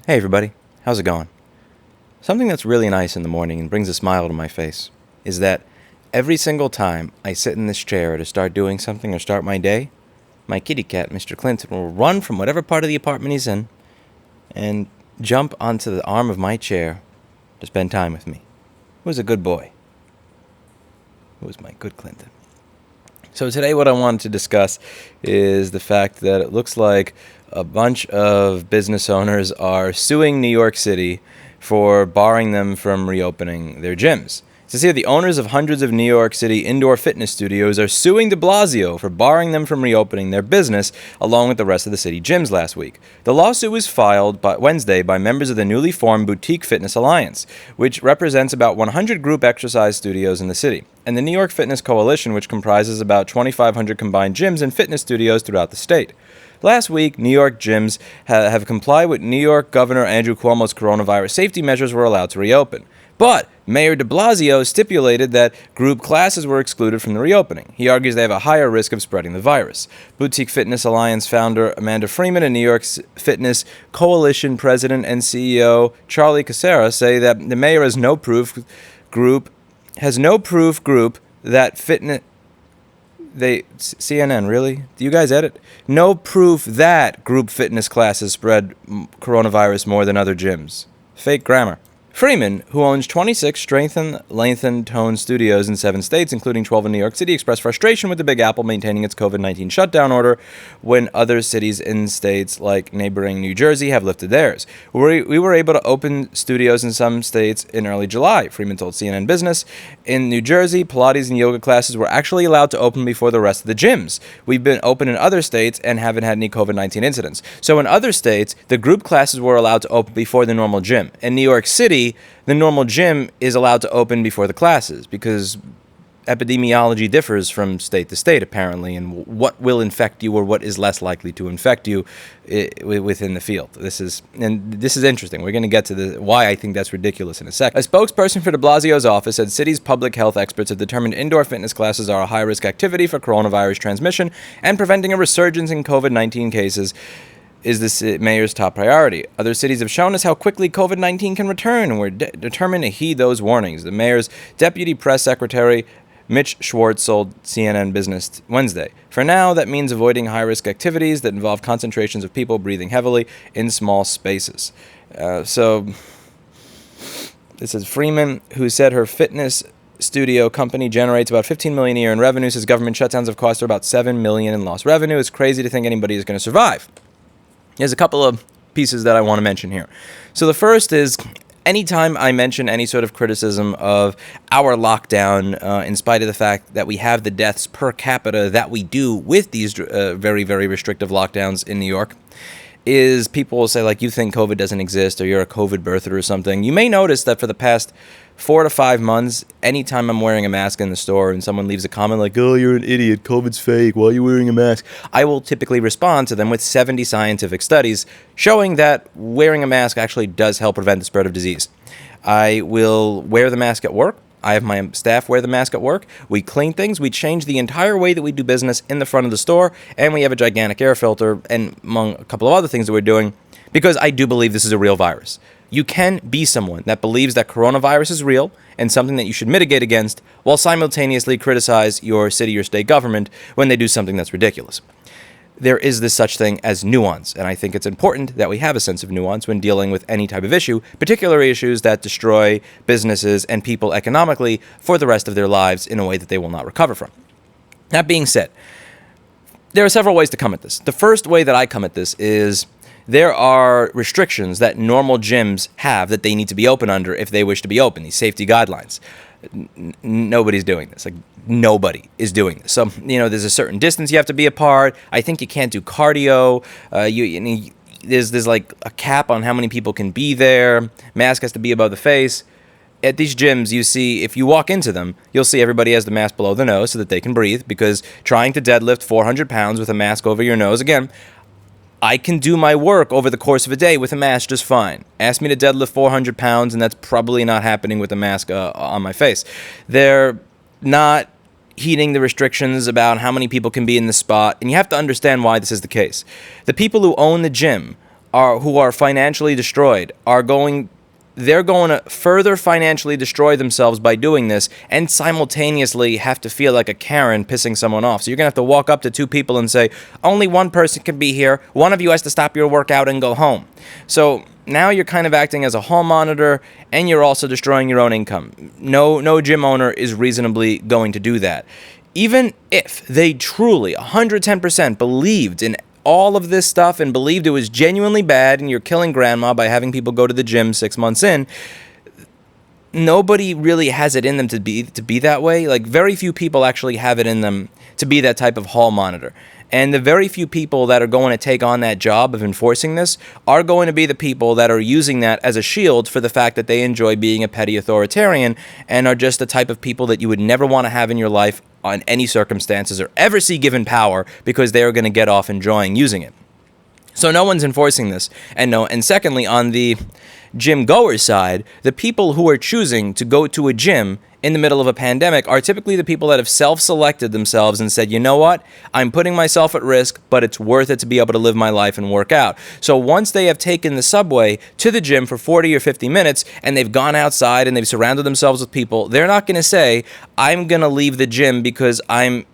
Hey everybody, how's it going? Something that's really nice in the morning and brings a smile to my face is that every single time I sit in this chair to start doing something or start my day, my kitty cat, Mr. Clinton, will run from whatever part of the apartment he's in and jump onto the arm of my chair to spend time with me. He was a good boy. It was my good Clinton. So today what I wanted to discuss is the fact that it looks like a bunch of business owners are suing New York City for barring them from reopening their gyms. It says here the owners of hundreds of New York City indoor fitness studios are suing DeBlasio for barring them from reopening their business along with the rest of the city gyms last week. The lawsuit was filed Wednesday by members of the newly formed Boutique Fitness Alliance, which represents about 100 group exercise studios in the city, and the New York Fitness Coalition, which comprises about 2,500 combined gyms and fitness studios throughout the state. Last week, New York gyms have complied with New York Governor Andrew Cuomo's coronavirus safety measures were allowed to reopen. But Mayor DeBlasio stipulated that group classes were excluded from the reopening. He argues they have a higher risk of spreading the virus. Boutique Fitness Alliance founder Amanda Freeman and New York Fitness Coalition president and CEO Charlie Casera say that the mayor has no proof group that fitness... CNN, really? Do you guys edit? No proof that group fitness classes spread coronavirus more than other gyms. Fake grammar. Freeman, who owns 26 Strengthen, Lengthen, Tone studios in 7 states, including 12 in New York City, expressed frustration with the Big Apple maintaining its COVID-19 shutdown order when other cities in states like neighboring New Jersey have lifted theirs. We were able to open studios in some states in early July, Freeman told CNN Business. In New Jersey, Pilates and yoga classes were actually allowed to open before the rest of the gyms. We've been open in other states and haven't had any COVID-19 incidents. So in other states, the group classes were allowed to open before the normal gym. In New York City, the normal gym is allowed to open before the classes because epidemiology differs from state to state, apparently, and what will infect you or what is less likely to infect you within the field. This is interesting. We're going to get to why I think that's ridiculous in a sec. A spokesperson for de Blasio's office said city's public health experts have determined indoor fitness classes are a high-risk activity for coronavirus transmission and preventing a resurgence in COVID-19 cases is the mayor's top priority. Other cities have shown us how quickly COVID-19 can return, and we're determined to heed those warnings. The mayor's deputy press secretary, Mitch Schwartz, told CNN Business Wednesday. For now, that means avoiding high-risk activities that involve concentrations of people breathing heavily in small spaces. So this is Freeman, who said her fitness studio company generates about $15 million a year in revenue, says government shutdowns have cost her about $7 million in lost revenue. It's crazy to think anybody is going to survive. There's a couple of pieces that I want to mention here. So the first is, anytime I mention any sort of criticism of our lockdown, in spite of the fact that we have the deaths per capita that we do with these very, very restrictive lockdowns in New York, is people will say, like, you think COVID doesn't exist or you're a COVID birther or something. You may notice that for the past 4 to 5 months, anytime I'm wearing a mask in the store and someone leaves a comment like, oh, you're an idiot, COVID's fake, why are you wearing a mask? I will typically respond to them with 70 scientific studies showing that wearing a mask actually does help prevent the spread of disease. I will wear the mask at work. I have my staff wear the mask at work. We clean things. We change the entire way that we do business in the front of the store. And we have a gigantic air filter, and among a couple of other things that we're doing, because I do believe this is a real virus. You can be someone that believes that coronavirus is real and something that you should mitigate against while simultaneously criticize your city or state government when they do something that's ridiculous. There is this such thing as nuance, and I think it's important that we have a sense of nuance when dealing with any type of issue, particularly issues that destroy businesses and people economically for the rest of their lives in a way that they will not recover from. That being said, there are several ways to come at this. The first way that I come at this is there are restrictions that normal gyms have that they need to be open under if they wish to be open, these safety guidelines. Nobody's doing this. Like, nobody is doing this. So, there's a certain distance you have to be apart. I think you can't do cardio. There's like a cap on how many people can be there. Mask has to be above the face. At these gyms, you see, if you walk into them, you'll see everybody has the mask below the nose so that they can breathe, because trying to deadlift 400 pounds with a mask over your nose, again, I can do my work over the course of a day with a mask just fine. Ask me to deadlift 400 pounds, and that's probably not happening with a mask on my face. They're not heeding the restrictions about how many people can be in the spot, and you have to understand why this is the case. The people who own the gym who are financially destroyed they're going to further financially destroy themselves by doing this and simultaneously have to feel like a Karen pissing someone off. So you're going to have to walk up to two people and say, only one person can be here. One of you has to stop your workout and go home. So now you're kind of acting as a hall monitor, and you're also destroying your own income. No gym owner is reasonably going to do that. Even if they truly 110% believed in all of this stuff and believed it was genuinely bad and you're killing grandma by having people go to the gym 6 months in, nobody really has it in them to be that way. Like, very few people actually have it in them to be that type of hall monitor. And the very few people that are going to take on that job of enforcing this are going to be the people that are using that as a shield for the fact that they enjoy being a petty authoritarian and are just the type of people that you would never want to have in your life on any circumstances or ever see given power, because they are going to get off enjoying using it. So no one's enforcing this. And secondly, on the gym goers side, the people who are choosing to go to a gym in the middle of a pandemic are typically the people that have self-selected themselves and said, you know what, I'm putting myself at risk, but it's worth it to be able to live my life and work out. So once they have taken the subway to the gym for 40 or 50 minutes and they've gone outside and they've surrounded themselves with people, they're not going to say, I'm going to leave the gym because I'm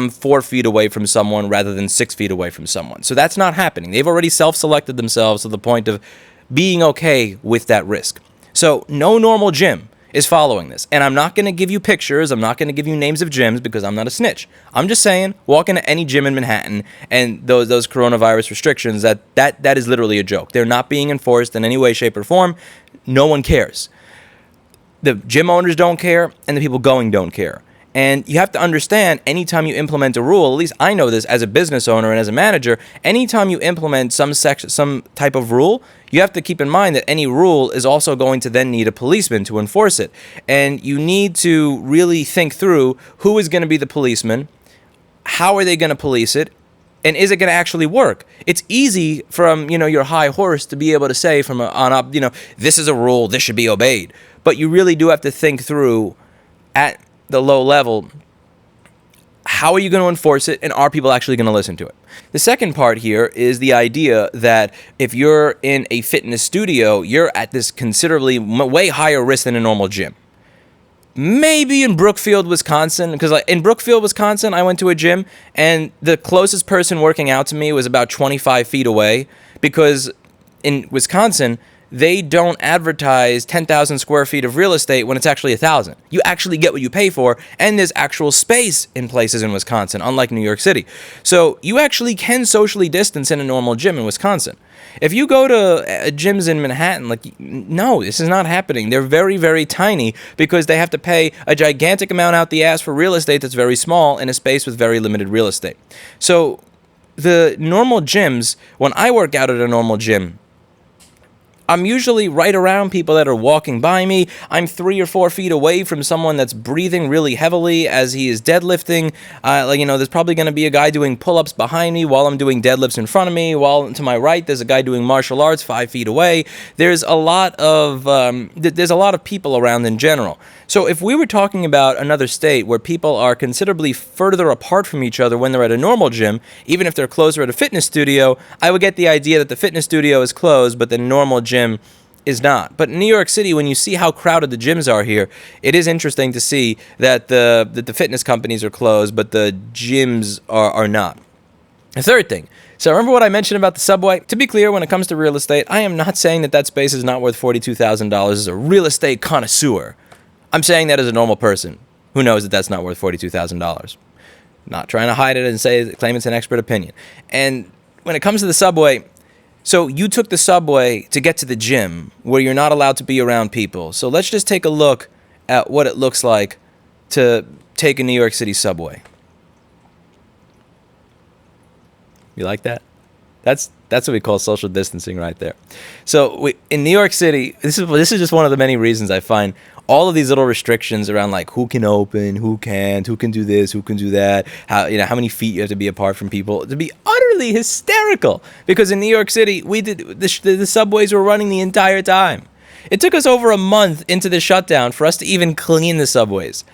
4 feet away from someone rather than 6 feet away from someone. So that's not happening. They've already self-selected themselves to the point of being okay with that risk. So no normal gym is following this. And I'm not going to give you pictures. I'm not going to give you names of gyms because I'm not a snitch. I'm just saying, walk into any gym in Manhattan and those coronavirus restrictions, that is literally a joke. They're not being enforced in any way, shape, or form. No one cares. The gym owners don't care, and the people going don't care. And you have to understand, anytime you implement a rule, at least I know this as a business owner and as a manager, anytime you implement some type of rule, you have to keep in mind that any rule is also going to then need a policeman to enforce it. And you need to really think through who is going to be the policeman, how are they going to police it, and is it going to actually work? It's easy from, your high horse to be able to say from on up, this is a rule, this should be obeyed. But you really do have to think through at the low level, how are you going to enforce it, and are people actually going to listen to it? The second part here is the idea that if you're in a fitness studio, you're at this considerably way higher risk than a normal gym. Maybe in Brookfield, Wisconsin, because in Brookfield, Wisconsin, I went to a gym and the closest person working out to me was about 25 feet away, because in Wisconsin, they don't advertise 10,000 square feet of real estate when it's actually 1,000. You actually get what you pay for, and there's actual space in places in Wisconsin, unlike New York City. So you actually can socially distance in a normal gym in Wisconsin. If you go to gyms in Manhattan, no, this is not happening. They're very, very tiny because they have to pay a gigantic amount out the ass for real estate that's very small in a space with very limited real estate. So the normal gyms, when I work out at a normal gym, I'm usually right around people that are walking by me. I'm 3 or 4 feet away from someone that's breathing really heavily as he is deadlifting. There's probably going to be a guy doing pull-ups behind me while I'm doing deadlifts in front of me. While to my right, there's a guy doing martial arts 5 feet away. There's a lot of people around in general. So if we were talking about another state where people are considerably further apart from each other when they're at a normal gym, even if they're closer at a fitness studio, I would get the idea that the fitness studio is closed, but the normal gym is not. But in New York City, when you see how crowded the gyms are here, it is interesting to see that the fitness companies are closed, but the gyms are not. The third thing. So remember what I mentioned about the subway? To be clear, when it comes to real estate, I am not saying that space is not worth $42,000 as a real estate connoisseur. I'm saying that as a normal person who knows that that's not worth $42,000. Not trying to hide it and claim it's an expert opinion. And when it comes to the subway, so you took the subway to get to the gym where you're not allowed to be around people. So let's just take a look at what it looks like to take a New York City subway. You like that? That's what we call social distancing right there. So in New York City, this is just one of the many reasons I find all of these little restrictions around who can open, who can't, who can do this, who can do that, how many feet you have to be apart from people, to be utterly hysterical. Because in New York City, the subways were running the entire time. It took us over a month into the shutdown for us to even clean the subways.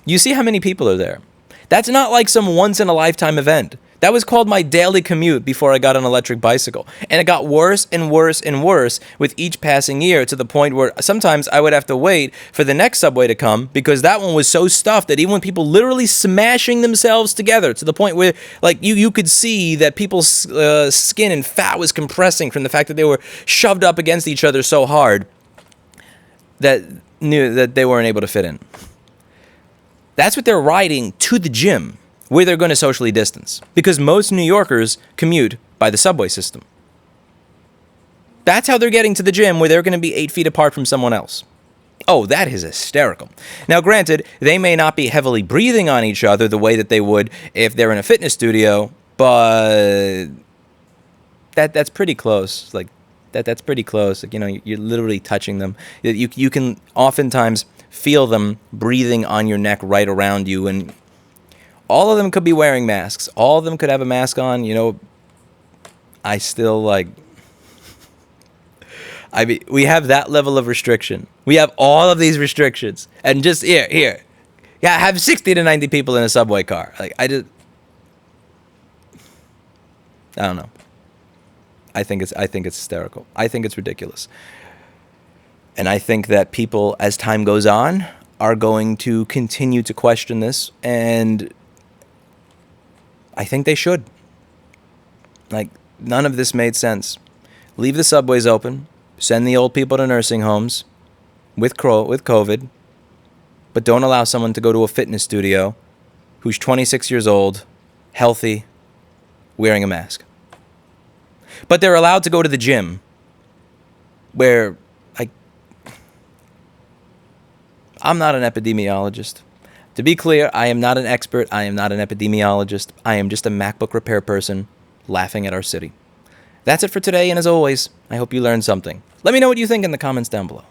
You see how many people are there. That's not like some once-in-a-lifetime event. That was called my daily commute before I got an electric bicycle. And it got worse and worse and worse with each passing year, to the point where sometimes I would have to wait for the next subway to come because that one was so stuffed that even when people literally smashing themselves together, to the point where like you could see that people's skin and fat was compressing from the fact that they were shoved up against each other so hard that knew that they weren't able to fit in. That's what they're riding to the gym, where they're going to socially distance, because most New Yorkers commute by the subway system. That's how they're getting to the gym, where they're going to be 8 feet apart from someone else. Oh, that is hysterical. Now, granted, they may not be heavily breathing on each other the way that they would if they're in a fitness studio, but that's pretty close. Like that's pretty close. Like, you know, you're literally touching them. You can oftentimes feel them breathing on your neck right around you, and all of them could be wearing masks. All of them could have a mask on. You know, I still like... I mean, we have that level of restriction. We have all of these restrictions. And just here. Yeah, have 60 to 90 people in a subway car. Like, I don't know. I think it's hysterical. I think it's ridiculous. And I think that people, as time goes on, are going to continue to question this, and I think they should. Like, none of this made sense. Leave the subways open. Send the old people to nursing homes with COVID. But don't allow someone to go to a fitness studio who's 26 years old, healthy, wearing a mask. But they're allowed to go to the gym where, like, I'm not an epidemiologist. To be clear, I am not an expert. I am not an epidemiologist. I am just a MacBook repair person laughing at our city. That's it for today, and as always, I hope you learned something. Let me know what you think in the comments down below.